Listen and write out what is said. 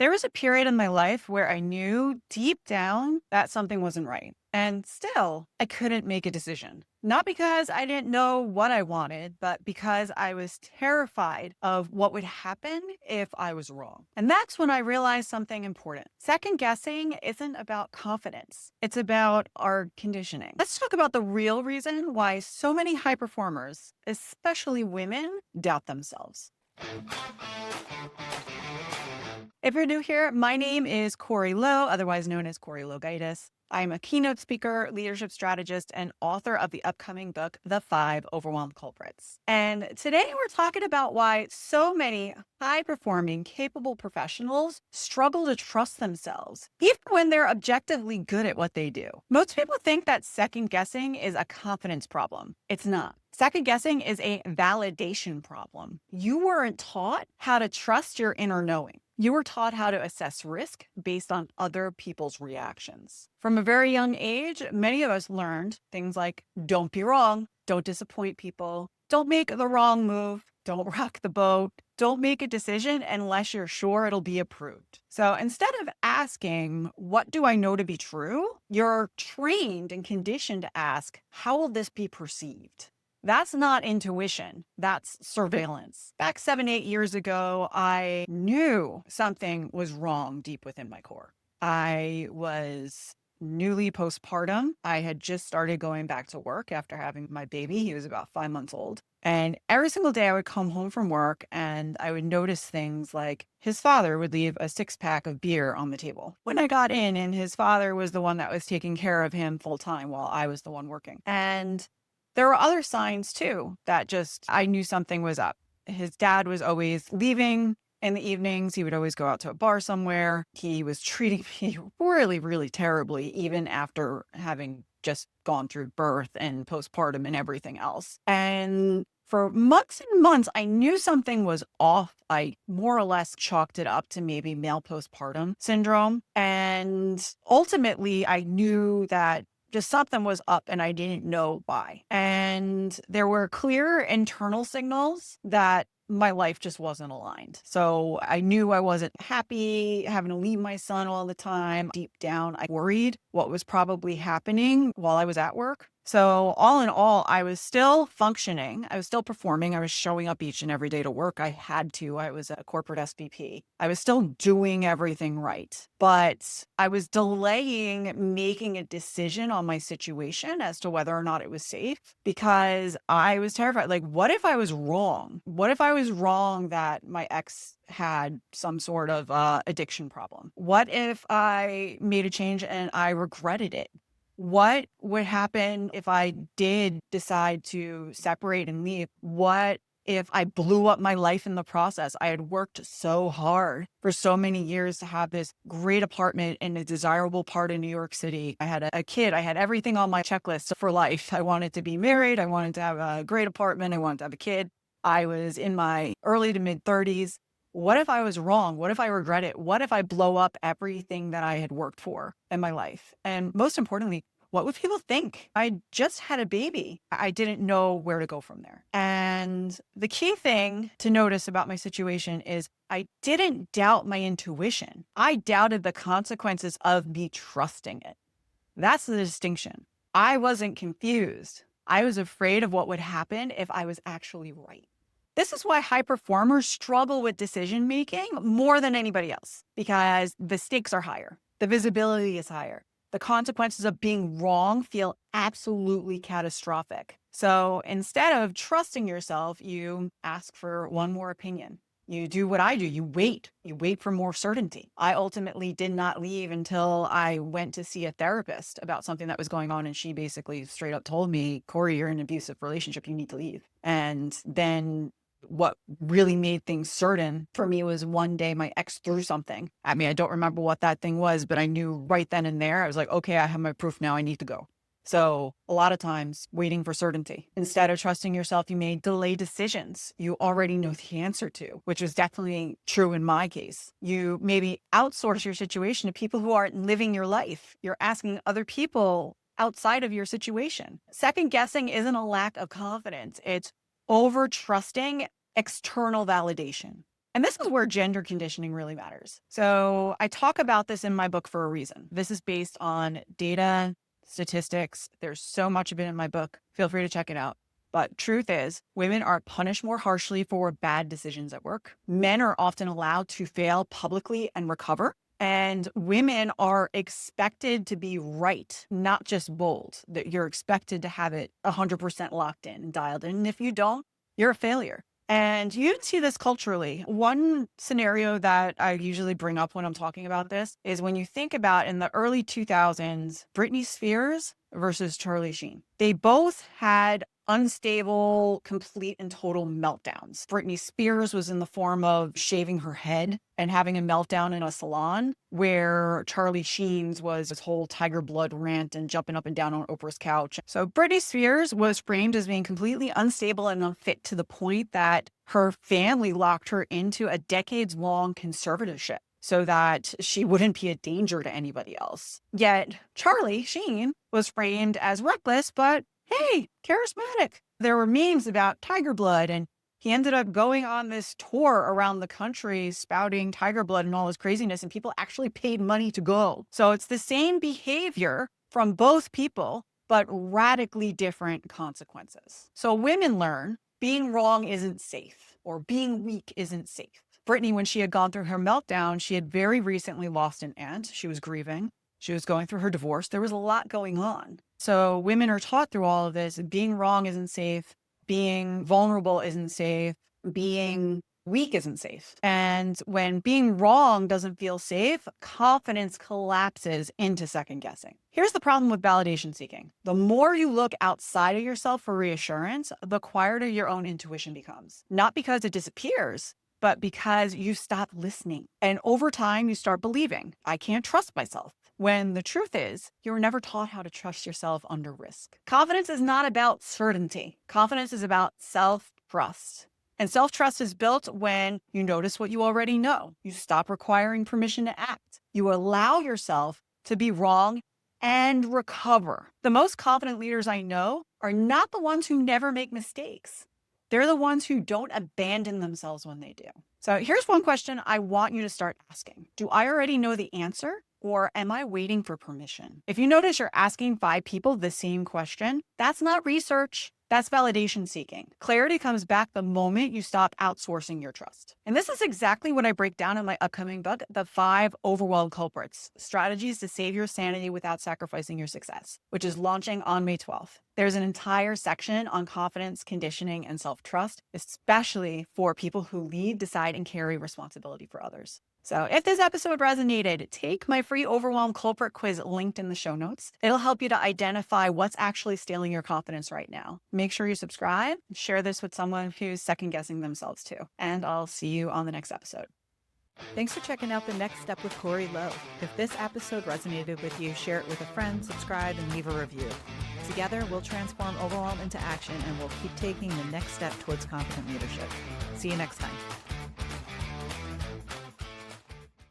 There was a period in my life where I knew deep down that something wasn't right. And still, I couldn't make a decision. Not because I didn't know what I wanted, but because I was terrified of what would happen if I was wrong. And that's when I realized something important. Second guessing isn't about confidence, it's about our conditioning. Let's talk about the real reason why so many high performers, especially women, doubt themselves. If you're new here, my name is Corrie Lowe, otherwise known as Corrie Logitis. I'm a keynote speaker, leadership strategist, and author of the upcoming book, The Five Overwhelm Culprits. And today we're talking about why so many high performing, capable professionals struggle to trust themselves, even when they're objectively good at what they do. Most people think that second guessing is a confidence problem. It's not. Second guessing is a validation problem. You weren't taught how to trust your inner knowing. You were taught how to assess risk based on other people's reactions. From a very young age, many of us learned things like don't be wrong, don't disappoint people, don't make the wrong move, don't rock the boat, don't make a decision unless you're sure it'll be approved. So instead of asking, what do I know to be true? You're trained and conditioned to ask, how will this be perceived? That's not intuition. That's surveillance. Back 7, 8 years ago, I knew something was wrong deep within my core. I was newly postpartum. I had just started going back to work after having my baby. He was about 5 months old. And every single day I would come home from work and I would notice things like his father would leave a 6-pack of beer on the table when I got in, and his father was the one that was taking care of him full time while I was the one working. And there were other signs too that just I knew something was up. His dad was always leaving in the evenings. He would always go out to a bar somewhere. He was treating me really, really terribly, even after having just gone through birth and postpartum and everything else. And for months and months, I knew something was off. I more or less chalked it up to maybe male postpartum syndrome. And ultimately, I knew that just something was up and I didn't know why. And there were clear internal signals that my life just wasn't aligned. So I knew I wasn't happy having to leave my son all the time. Deep down, I worried what was probably happening while I was at work. So all in all, I was still functioning. I was still performing. I was showing up each and every day to work. I had to. I was a corporate SVP. I was still doing everything right, but I was delaying making a decision on my situation as to whether or not it was safe because I was terrified. Like, what if I was wrong? What if I was wrong that my ex had some sort of addiction problem? What if I made a change and I regretted it? What would happen if I did decide to separate and leave? What if I blew up my life in the process? I had worked so hard for so many years to have this great apartment in a desirable part of New York City. I had a kid. I had everything on my checklist for life. I wanted to be married. I wanted to have a great apartment. I wanted to have a kid. I was in my early to mid 30s. What if I was wrong? What if I regret it? What if I blow up everything that I had worked for in my life? And most importantly, what would people think? I just had a baby. I didn't know where to go from there. And the key thing to notice about my situation is I didn't doubt my intuition. I doubted the consequences of me trusting it. That's the distinction. I wasn't confused. I was afraid of what would happen if I was actually right. This is why high performers struggle with decision making more than anybody else, because the stakes are higher. The visibility is higher. The consequences of being wrong feel absolutely catastrophic. So instead of trusting yourself, you ask for one more opinion. You do what I do. You wait for more certainty. I ultimately did not leave until I went to see a therapist about something that was going on. And she basically straight up told me, Corrie, you're in an abusive relationship. You need to leave. And then what really made things certain for me was one day my ex threw something at me. I don't remember what that thing was, but I knew right then and there, I was like, okay, I have my proof now. I need to go. So a lot of times waiting for certainty. Instead of trusting yourself, you may delay decisions you already know the answer to, which was definitely true in my case. You maybe outsource your situation to people who aren't living your life. You're asking other people outside of your situation. Second guessing isn't a lack of confidence. It's over trusting external validation. And this is where gender conditioning really matters. So I talk about this in my book for a reason. This is based on data, statistics. There's so much of it in my book. Feel free to check it out. But truth is, women are punished more harshly for bad decisions at work. Men are often allowed to fail publicly and recover. And women are expected to be right, not just bold. That you're expected to have it 100% locked in and dialed in. And if you don't, you're a failure. And you see this culturally. One scenario that I usually bring up when I'm talking about this is when you think about in the early 2000s, Britney Spears versus Charlie Sheen. They both had unstable, complete and total meltdowns. Britney Spears was in the form of shaving her head and having a meltdown in a salon, where Charlie Sheen's was this whole tiger blood rant and jumping up and down on Oprah's couch. So Britney Spears was framed as being completely unstable and unfit to the point that her family locked her into a decades-long conservatorship so that she wouldn't be a danger to anybody else. Yet Charlie Sheen was framed as reckless, but hey, charismatic. There were memes about tiger blood, and he ended up going on this tour around the country spouting tiger blood and all this craziness, and people actually paid money to go. So it's the same behavior from both people, but radically different consequences. So women learn being wrong isn't safe, or being weak isn't safe. Britney, when she had gone through her meltdown, she had very recently lost an aunt. She was grieving. She was going through her divorce. There was a lot going on. So women are taught through all of this, being wrong isn't safe, being vulnerable isn't safe, being weak isn't safe. And when being wrong doesn't feel safe, confidence collapses into second guessing. Here's the problem with validation seeking. The more you look outside of yourself for reassurance, the quieter your own intuition becomes. Not because it disappears, but because you stop listening. And over time, you start believing, I can't trust myself. When the truth is, you were never taught how to trust yourself under risk. Confidence is not about certainty. Confidence is about self-trust. And self-trust is built when you notice what you already know. You stop requiring permission to act. You allow yourself to be wrong and recover. The most confident leaders I know are not the ones who never make mistakes. They're the ones who don't abandon themselves when they do. So here's one question I want you to start asking. Do I already know the answer, or am I waiting for permission? If you notice you're asking 5 people the same question, that's not research. That's validation seeking. Clarity comes back the moment you stop outsourcing your trust. And this is exactly what I break down in my upcoming book, The 5 Overwhelm Culprits, Strategies to Save Your Sanity Without Sacrificing Your Success, which is launching on May 12th. There's an entire section on confidence, conditioning, and self-trust, especially for people who lead, decide, and carry responsibility for others. So if this episode resonated, take my free Overwhelm Culprit Quiz linked in the show notes. It'll help you to identify what's actually stealing your confidence right now. Make sure you subscribe, share this with someone who's second guessing themselves too. And I'll see you on the next episode. Thanks for checking out The Next Step with Corrie Lowe. If this episode resonated with you, share it with a friend, subscribe, and leave a review. Together, we'll transform overwhelm into action, and we'll keep taking the next step towards confident leadership. See you next time.